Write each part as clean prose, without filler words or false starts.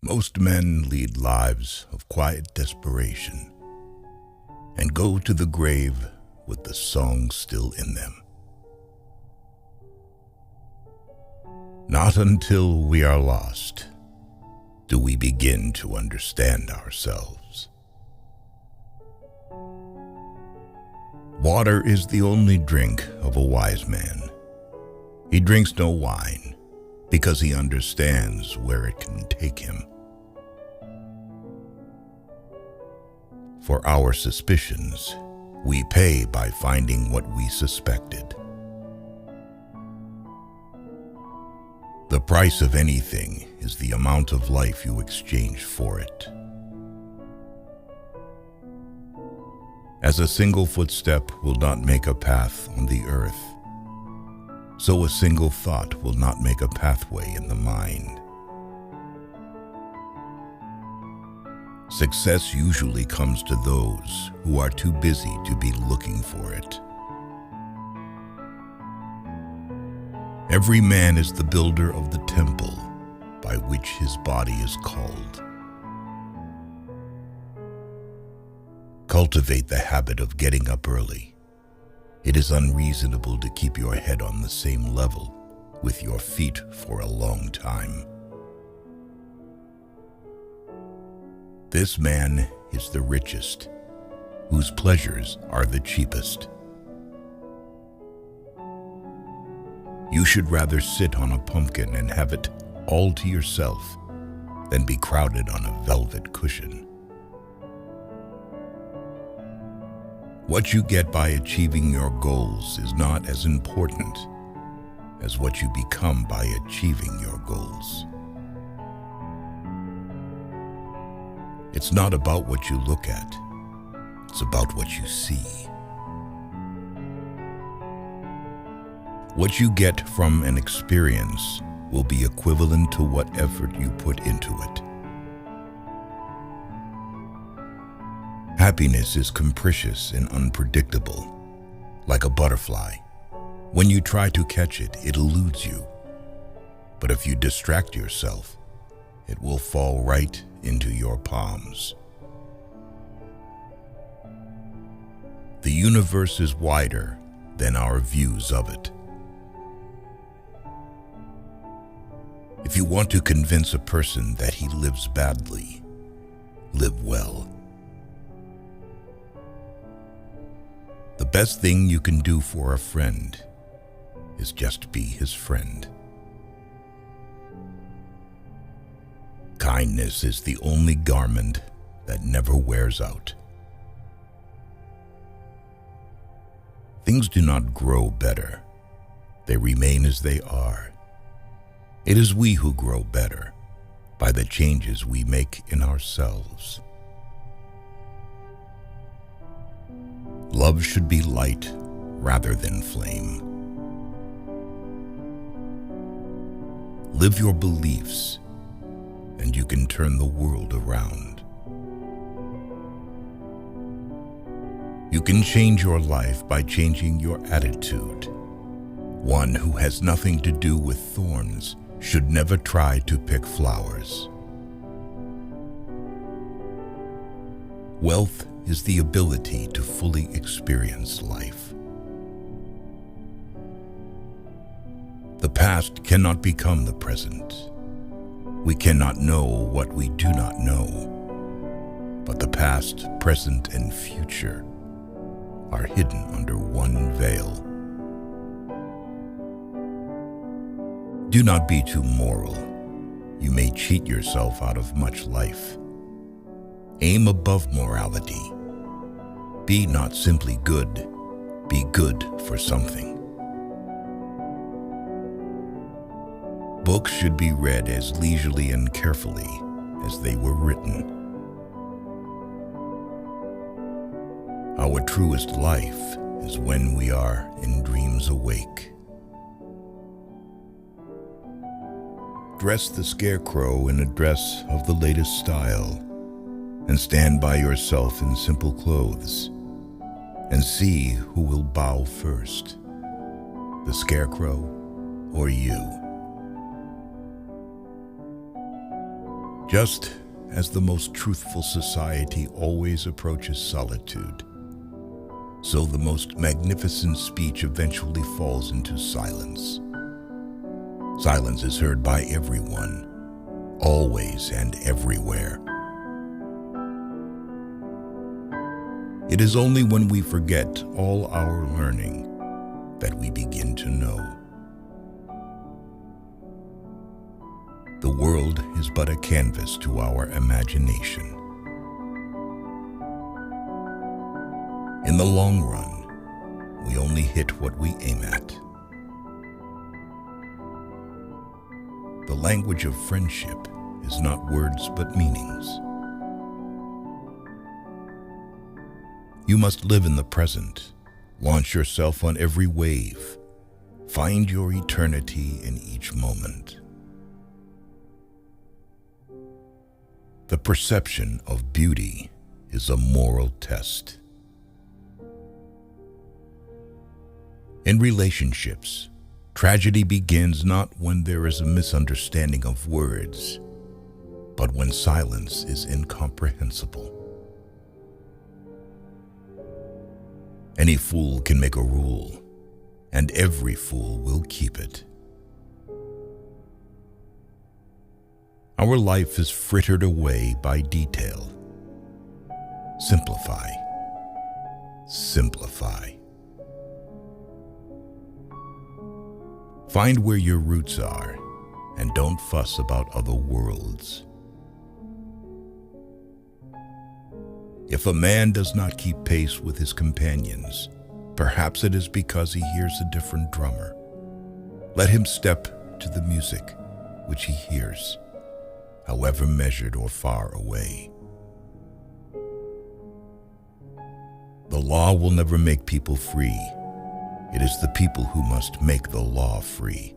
Most men lead lives of quiet desperation and go to the grave with the song still in them. Not until we are lost do we begin to understand ourselves. Water is the only drink of a wise man. He drinks no wine because he understands where it can take him. For our suspicions, we pay by finding what we suspected. The price of anything is the amount of life you exchange for it. As a single footstep will not make a path on the earth, so a single thought will not make a pathway in the mind. Success usually comes to those who are too busy to be looking for it. Every man is the builder of the temple by which his body is called. Cultivate the habit of getting up early. It is unreasonable to keep your head on the same level with your feet for a long time. This man is the richest, whose pleasures are the cheapest. You should rather sit on a pumpkin and have it all to yourself than be crowded on a velvet cushion. What you get by achieving your goals is not as important as what you become by achieving your goals. It's not about what you look at, it's about what you see. What you get from an experience will be equivalent to what effort you put into it. Happiness is capricious and unpredictable, like a butterfly. When you try to catch it, it eludes you. But if you distract yourself, it will fall right into your palms. The universe is wider than our views of it. If you want to convince a person that he lives badly, live well. The best thing you can do for a friend is just be his friend. Kindness is the only garment that never wears out. Things do not grow better. They remain as they are. It is we who grow better by the changes we make in ourselves. Love should be light rather than flame. Live your beliefs, and you can turn the world around. You can change your life by changing your attitude. One who has nothing to do with thorns should never try to pick flowers. Wealth is the ability to fully experience life. The past cannot become the present. We cannot know what we do not know, but the past, present, and future are hidden under one veil. Do not be too moral. You may cheat yourself out of much life. Aim above morality. Be not simply good, be good for something. Books should be read as leisurely and carefully as they were written. Our truest life is when we are in dreams awake. Dress the scarecrow in a dress of the latest style, and stand by yourself in simple clothes, and see who will bow first, the scarecrow or you. Just as the most truthful society always approaches solitude, so the most magnificent speech eventually falls into silence. Silence is heard by everyone, always and everywhere. It is only when we forget all our learning that we begin to know. The world is but a canvas to our imagination. In the long run, we only hit what we aim at. The language of friendship is not words but meanings. You must live in the present, launch yourself on every wave, find your eternity in each moment. The perception of beauty is a moral test. In relationships, tragedy begins not when there is a misunderstanding of words, but when silence is incomprehensible. Any fool can make a rule, and every fool will keep it. Our life is frittered away by detail. Simplify. Simplify. Find where your roots are, and don't fuss about other worlds. If a man does not keep pace with his companions, perhaps it is because he hears a different drummer. Let him step to the music which he hears, however measured or far away. The law will never make people free. It is the people who must make the law free.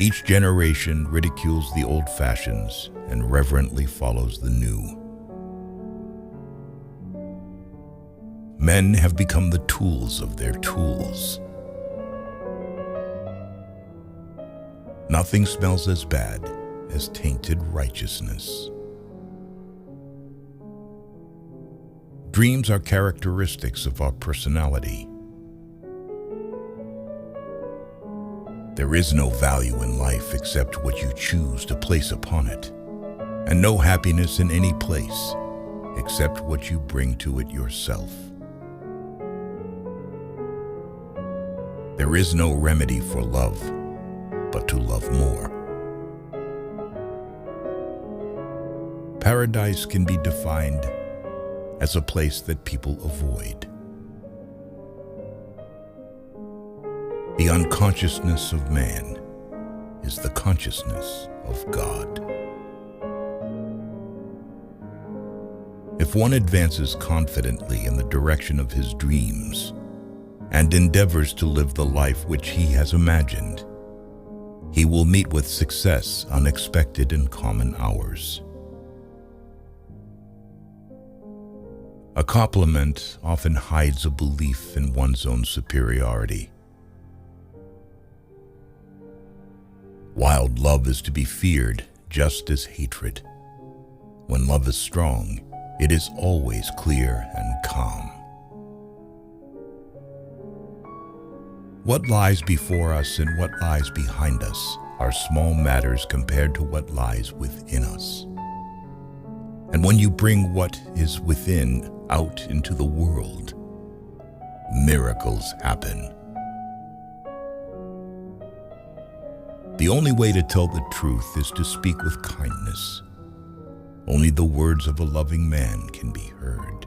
Each generation ridicules the old fashions and reverently follows the new. Men have become the tools of their tools. Nothing smells as bad as tainted righteousness. Dreams are characteristics of our personality. There is no value in life except what you choose to place upon it, and no happiness in any place except what you bring to it yourself. There is no remedy for love but to love more. Paradise can be defined as a place that people avoid. The unconsciousness of man is the consciousness of God. If one advances confidently in the direction of his dreams and endeavors to live the life which he has imagined, he will meet with success unexpected in common hours. A compliment often hides a belief in one's own superiority. Wild love is to be feared just as hatred. When love is strong, it is always clear and calm. What lies before us and what lies behind us are small matters compared to what lies within us. And when you bring what is within out into the world, miracles happen. The only way to tell the truth is to speak with kindness. Only the words of a loving man can be heard.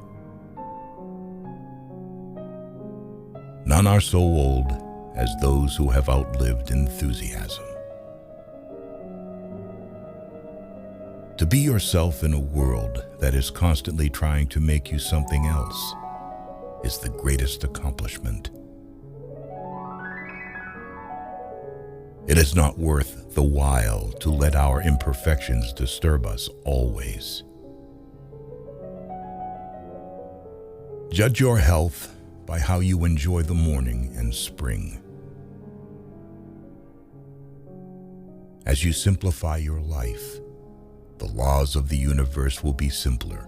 None are so old as those who have outlived enthusiasm. To be yourself in a world that is constantly trying to make you something else is the greatest accomplishment. It is not worth the while to let our imperfections disturb us always. Judge your health by how you enjoy the morning and spring. As you simplify your life, the laws of the universe will be simpler.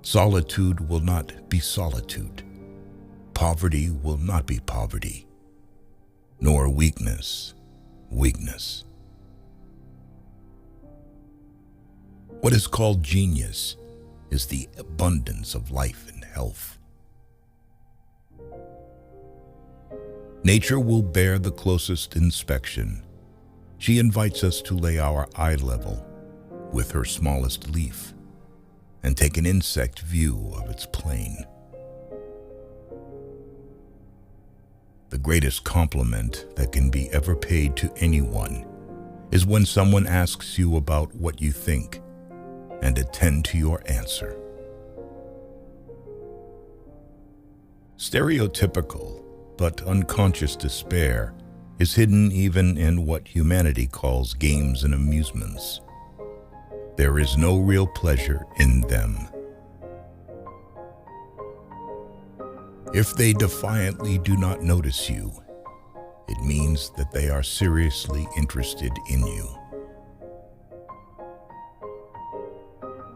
Solitude will not be solitude. Poverty will not be poverty, nor weakness, weakness. What is called genius is the abundance of life and health. Nature will bear the closest inspection. She invites us to lay our eye level with her smallest leaf and take an insect view of its plane. The greatest compliment that can be ever paid to anyone is when someone asks you about what you think and attend to your answer. Stereotypical but unconscious despair is hidden even in what humanity calls games and amusements. There is no real pleasure in them. If they defiantly do not notice you, it means that they are seriously interested in you.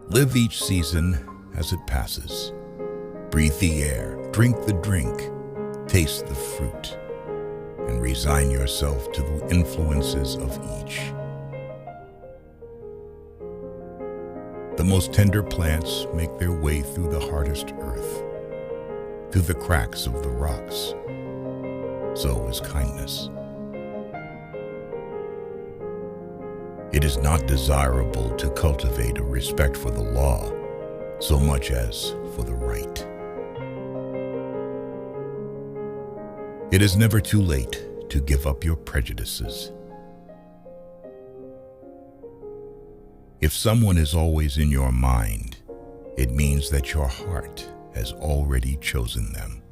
Live each season as it passes. Breathe the air, drink the drink, taste the fruit, and resign yourself to the influences of each. The most tender plants make their way through the hardest earth, through the cracks of the rocks. So is kindness. It is not desirable to cultivate a respect for the law so much as for the right. It is never too late to give up your prejudices. If someone is always in your mind, it means that your heart has already chosen them.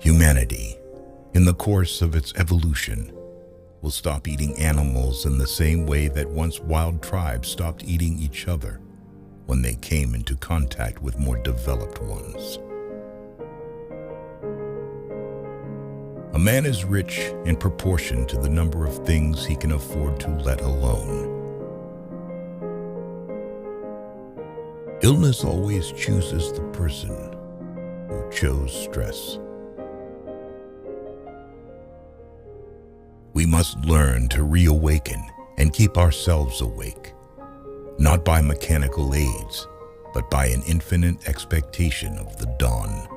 Humanity, in the course of its evolution, will stop eating animals in the same way that once wild tribes stopped eating each other when they came into contact with more developed ones. A man is rich in proportion to the number of things he can afford to let alone. Illness always chooses the person who chose stress. We must learn to reawaken and keep ourselves awake, not by mechanical aids, but by an infinite expectation of the dawn.